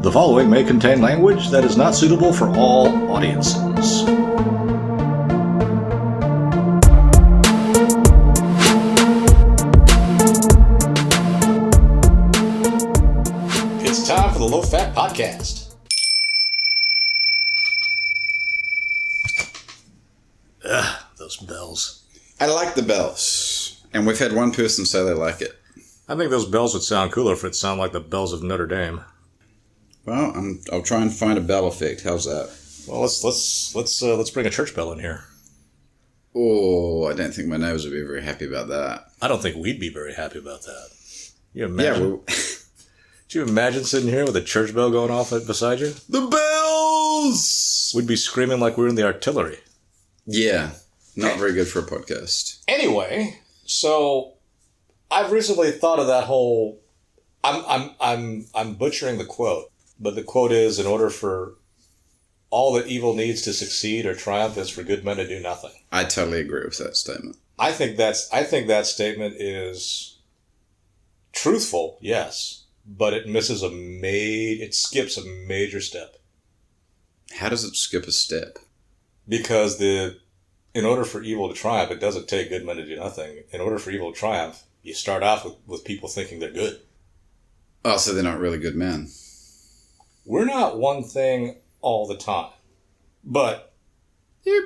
The following may contain language that is not suitable for all audiences. It's time for the Low Fat Podcast. Ugh, those bells. I like the bells. And we've had one person say they like it. I think those bells would sound cooler if it sounded like the bells of Notre Dame. Well, I'll try and find a bell effect. How's that? Well, let's bring a church bell in here. Oh, I don't think my neighbors would be very happy about that. I don't think we'd be very happy about that. You imagine? Yeah. Do you imagine sitting here with a church bell going off beside you? The bells! We'd be screaming like we were in the artillery. Yeah, not very good for a podcast. Anyway, so I've recently thought of that whole. I'm butchering the quote, but the quote is, "In order for all that evil needs to succeed or triumph, is for good men to do nothing." I totally agree with that statement. I think that statement is truthful, yes, but it misses it skips a major step. How does it skip a step? Because in order for evil to triumph, it doesn't take good men to do nothing. In order for evil to triumph, you start off with people thinking they're good. Oh, so they're not really good men. We're not one thing all the time, but let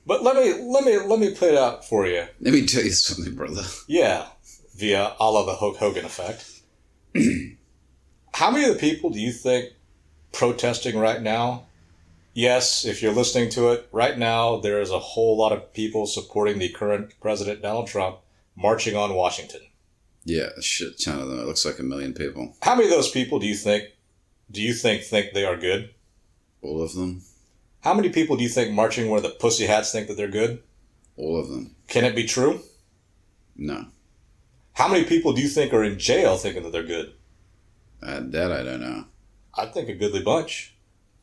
me play it out for you. Let me tell you something, brother. Yeah, via a la the Hulk Hogan effect. How many of the people do you think protesting right now? Yes, if you're listening to it, right now there is a whole lot of people supporting the current president, Donald Trump, marching on Washington. Yeah, a shit ton of them. It looks like 1 million people. How many of those people do you think they are good? All of them. How many people do you think marching where the pussy hats think that they're good? All of them. Can it be true? No. How many people do you think are in jail thinking that they're good? That I don't know. I think a goodly bunch.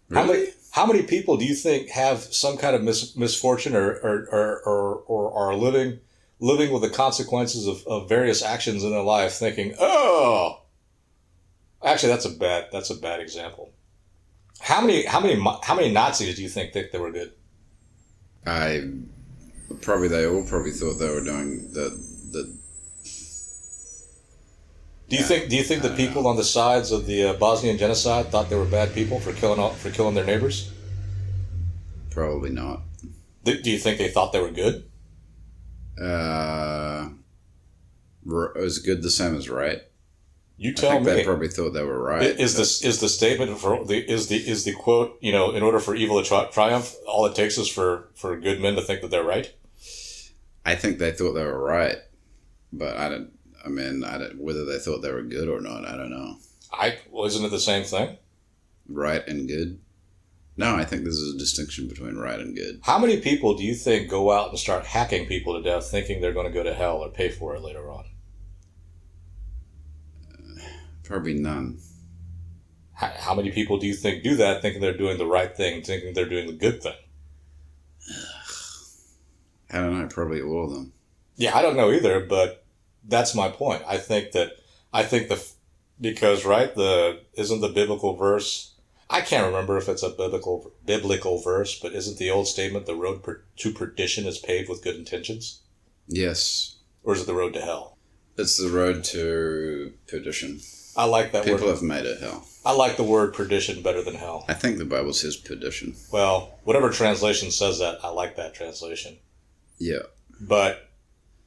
Really? How many people do you think have some kind of misfortune or are living with the consequences of various actions in their life, thinking, "Oh, actually, that's a bad example." How many Nazis do you think they were good? They all probably thought they were doing the. Do you think the people on the sides of the Bosnian genocide thought they were bad people for killing their neighbors? Probably not. Do you think they thought they were good? Is good the same as right? You tell I think me. They probably thought they were right. Is the statement for the quote? You know, in order for evil to triumph, all it takes is for good men to think that they're right. I think they thought they were right, but whether they thought they were good or not, I don't know. Isn't it the same thing? Right and good? No, I think there's a distinction between right and good. How many people do you think go out and start hacking people to death thinking they're going to go to hell or pay for it later on? Probably none. How many people do you think do that thinking they're doing the right thing, thinking they're doing the good thing? I don't know, probably all of them. Yeah, I don't know either, but that's my point. Because isn't the biblical verse, I can't remember if it's a biblical verse, but isn't the old statement, the road to perdition is paved with good intentions? Yes. Or is it the road to hell? It's the road to perdition. I like that word. People have made it hell. I like the word perdition better than hell. I think the Bible says perdition. Well, whatever translation says that, I like that translation. Yeah. But,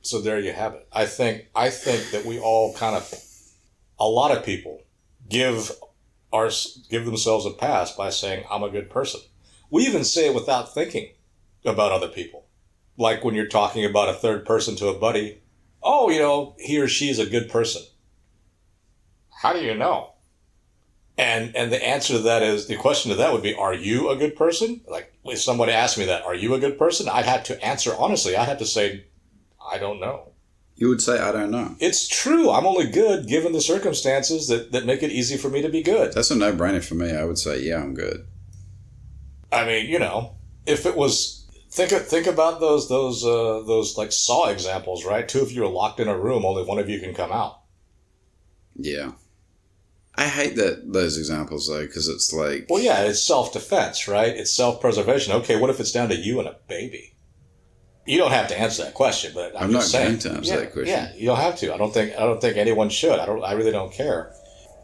so there you have it. I think that we all a lot of people give themselves a pass by saying, "I'm a good person." We even say it without thinking about other people. Like when you're talking about a third person to a buddy, "Oh, he or she is a good person." How do you know? And the answer to that is, the question to that would be, are you a good person? Like, if somebody asked me that, are you a good person? I'd have to answer honestly. I'd have to say, I don't know. You would say, I don't know. It's true. I'm only good given the circumstances that make it easy for me to be good. That's a no-brainer for me. I would say, yeah, I'm good. I mean, if it was, think about those like Saw examples, right? Two of you are locked in a room, only one of you can come out. Yeah. I hate those examples though, because it's like, Well, yeah, it's self-defense, right? It's self-preservation. Okay, what if it's down to you and a baby? You don't have to answer that question, but I'm I'm just not saying. going to answer that question. Yeah, you don't have to. I don't think anyone should. I really don't care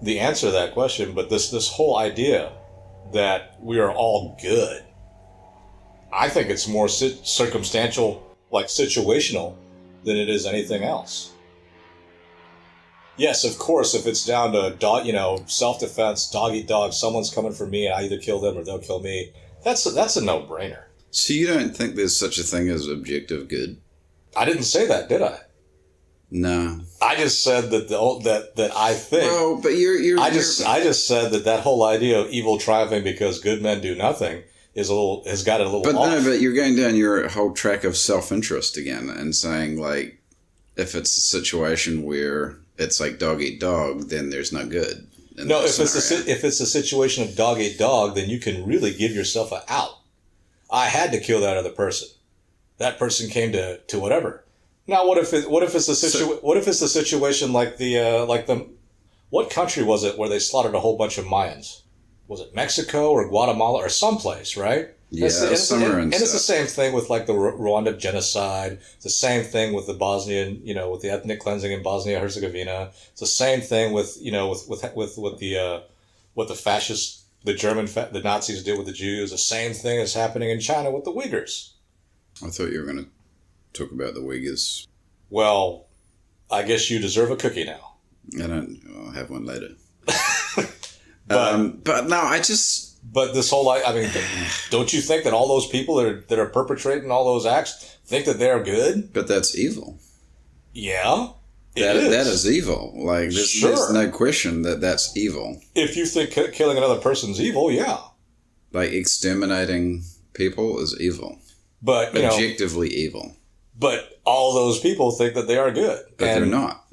the answer to that question. But this whole idea that we are all good, I think it's more circumstantial, like situational, than it is anything else. Yes, of course, if it's down to self-defense, dog eat dog, someone's coming for me, and I either kill them or they'll kill me. That's a no-brainer. So you don't think there's such a thing as objective good? I didn't say that, did I? No. I just said that I think. Well, but you're. I just said that whole idea of evil triumphing because good men do nothing has got it a little. But off. no, but you're going down your whole track of self-interest again and saying like, if it's a situation where it's like dog eat dog, then there's no good. No, if it's a situation of dog eat dog, then you can really give yourself an out. I had to kill that other person. That person came to whatever. Now, what if it's a situation like what country was it where they slaughtered a whole bunch of Mayans? Was it Mexico or Guatemala or someplace, right? Yeah, and it's the same thing with like the Rwanda genocide. It's the same thing with the Bosnian, with the ethnic cleansing in Bosnia Herzegovina. It's the same thing with what the fascists, the Nazis did with the Jews. The same thing is happening in China with the Uyghurs. I thought you were going to talk about the Uyghurs. Well, I guess you deserve a cookie now. I'll have one later. But no, But this whole, don't you think that all those people that are perpetrating all those acts think that they're good? But that's evil. Yeah, that is evil. Like, there's no question that that's evil. If you think killing another person's evil, yeah. Like, exterminating people is evil. But, objectively evil. But all those people think that they are good. But they're not.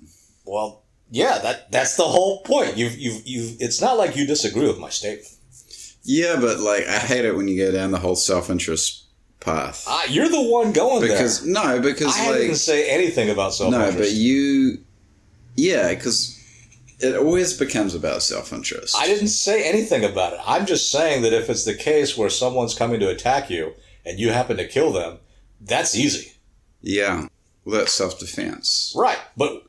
Well, yeah, that's the whole point. It's not like you disagree with my statement. Yeah, but like I hate it when you go down the whole self-interest path. You're the one going there. Because I didn't say anything about self-interest. No, but because it always becomes about self-interest. I didn't say anything about it. I'm just saying that if it's the case where someone's coming to attack you and you happen to kill them, that's easy. Yeah, well, that's self-defense. Right, but.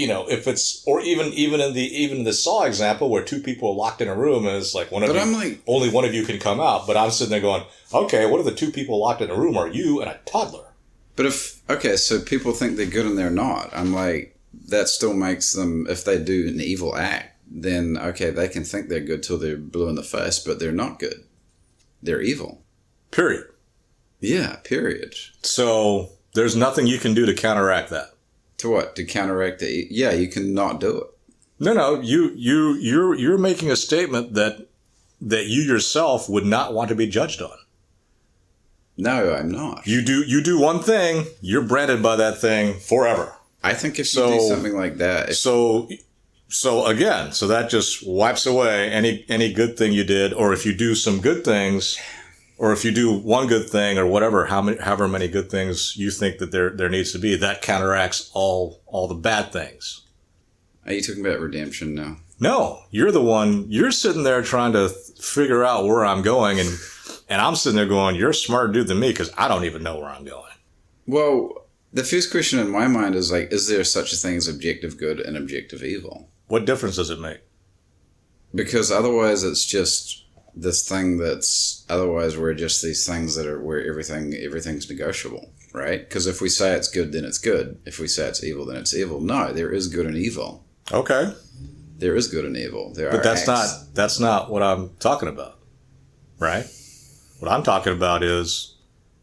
If it's, or even in the Saw example where two people are locked in a room and it's like only one of you can come out. But I'm sitting there going, okay, what if the two people locked in a room are you and a toddler? But so people think they're good and they're not. I'm like, that still makes them, if they do an evil act, then okay, they can think they're good till they're blue in the face, but they're not good. They're evil. Period. Yeah, period. So there's nothing you can do to counteract that. To what? To counteract the... Yeah, you can not do it. No. You're making a statement that you yourself would not want to be judged on. No, I'm not. You do one thing, you're branded by that thing forever. I think if you do something like that... So that just wipes away any good thing you did, or if you do some good things... Or if you do one good thing or whatever, however many good things you think that there needs to be, that counteracts all the bad things. Are you talking about redemption now? No, you're the one, you're sitting there trying to figure out where I'm going and I'm sitting there going, you're a smarter dude than me because I don't even know where I'm going. Well, the first question in my mind is like, is there such a thing as objective good and objective evil? What difference does it make? Because otherwise it's just... this thing otherwise we're just these things that are where everything's negotiable, right? Because if we say it's good, then it's good. If we say it's evil, then it's evil. No, there is good and evil. Okay. There is good and evil. But that's not what I'm talking about, right? What I'm talking about is,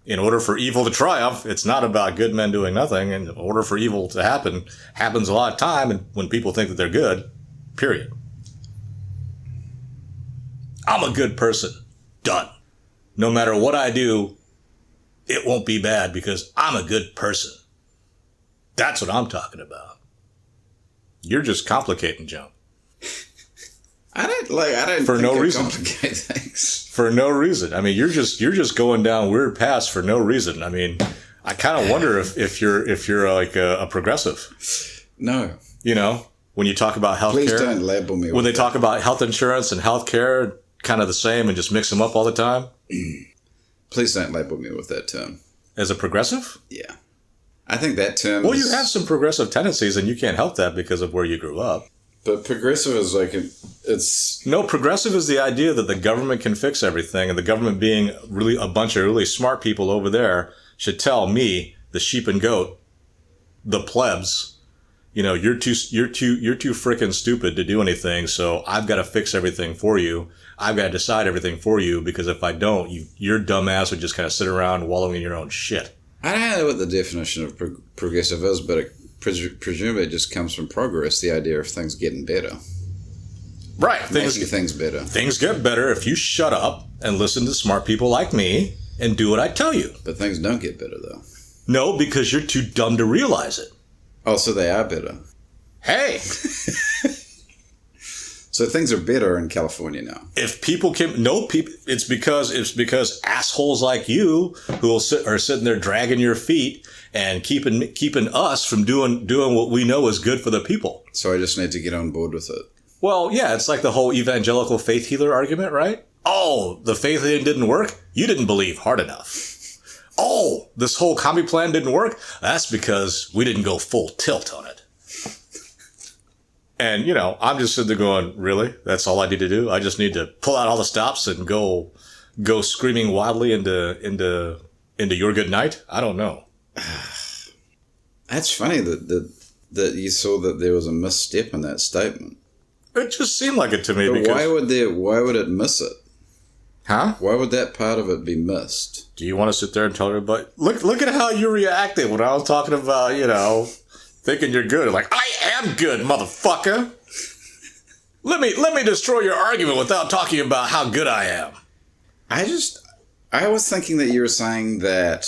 in order for evil to triumph, it's not about good men doing nothing. In order for evil to happens a lot of time, and when people think that they're good, period. I'm a good person. Done. No matter what I do, it won't be bad because I'm a good person. That's what I'm talking about. You're just complicating junk. I don't for think no reason. Complicate things. For no reason. I mean, you're just going down weird paths for no reason. I mean, I kind of wonder if you're like a progressive. No. when you talk about healthcare. Please don't label me. When they talk about health insurance and healthcare, kind of the same, and just mix them up all the time. Please don't label me with that term. As a progressive? Yeah. I think that term Well, you have some progressive tendencies, and you can't help that because of where you grew up. But progressive is like, it's... No, progressive is the idea that the government can fix everything, and the government being really a bunch of really smart people over there should tell me, the sheep and goat, the plebs, you're too freaking stupid to do anything, so I've got to fix everything for you. I've got to decide everything for you, because if I don't, your dumb ass would just kind of sit around wallowing in your own shit. I don't know what the definition of progressive is, but presumably it just comes from progress, the idea of things getting better. Right. Making things better. Things get better if you shut up and listen to smart people like me and do what I tell you. But things don't get better, though. No, because you're too dumb to realize it. Oh, so they are better. Hey! So things are better in California now. If people can, no people, it's because assholes like you who are sitting there dragging your feet and keeping us from doing what we know is good for the people. So I just need to get on board with it. Well, yeah, it's like the whole evangelical faith healer argument, right? Oh, the faith healing didn't work? You didn't believe hard enough. Oh, this whole commie plan didn't work? That's because we didn't go full tilt on it. And, I'm just sitting there going, really? That's all I need to do? I just need to pull out all the stops and go screaming wildly into your good night? I don't know. That's funny that you saw that there was a misstep in that statement. It just seemed like it to me. But because why would it miss it? Huh? Why would that part of it be missed? Do you want to sit there and tell everybody? Look at how you reacted when I was talking about, thinking you're good. Like, I am good, motherfucker. Let me destroy your argument without talking about how good I am. I was thinking that you were saying that,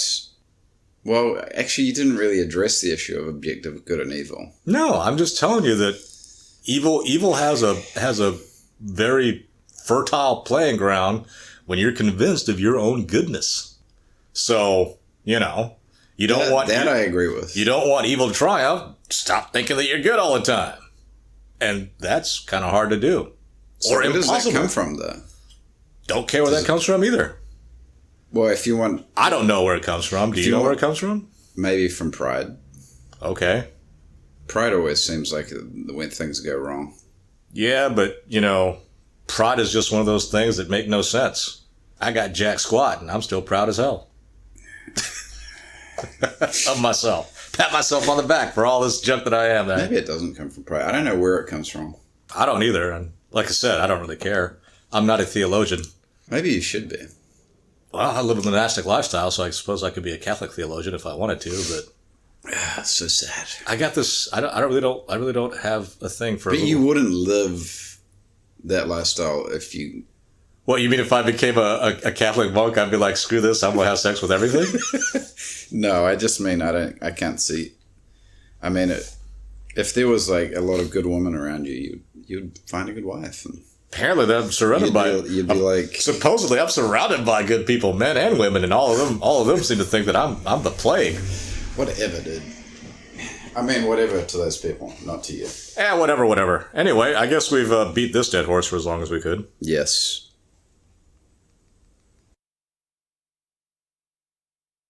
well, actually you didn't really address the issue of objective good and evil. No, I'm just telling you that evil has a very fertile playing ground when you're convinced of your own goodness. So, you don't want that. I agree with. You don't want evil to triumph. Stop thinking that you're good all the time, and that's kind of hard to do. So or where impossible. Does that come from, though? Don't care where that comes from either. Well, if you want, I don't know where it comes from. Do you know where it comes from? Maybe from pride. Okay. Pride always seems like when things go wrong. Yeah, but pride is just one of those things that make no sense. I got jack squat, and I'm still proud as hell. Of myself. Pat myself on the back for all this junk that I am. Maybe it doesn't come from pride. I don't know where it comes from. I don't either. And like I said, I don't really care. I'm not a theologian. Really you should be. Well, I live a monastic lifestyle, so I suppose I could be a Catholic theologian if I wanted to, but it's so sad. I got this. I really don't have a thing for. But you wouldn't live that lifestyle if you. What, you mean if I became a Catholic monk, I'd be like, screw this, I'm gonna have sex with everything? No, I just mean I can't see. I mean, if there was like a lot of good women around you, you'd find a good wife. And apparently, I'm surrounded by. You'd be like. Supposedly, I'm surrounded by good people, men and women, and all of them seem to think that I'm the plague. Whatever, dude. I mean, whatever to those people, not to you. Whatever. Anyway, I guess we've beat this dead horse for as long as we could. Yes.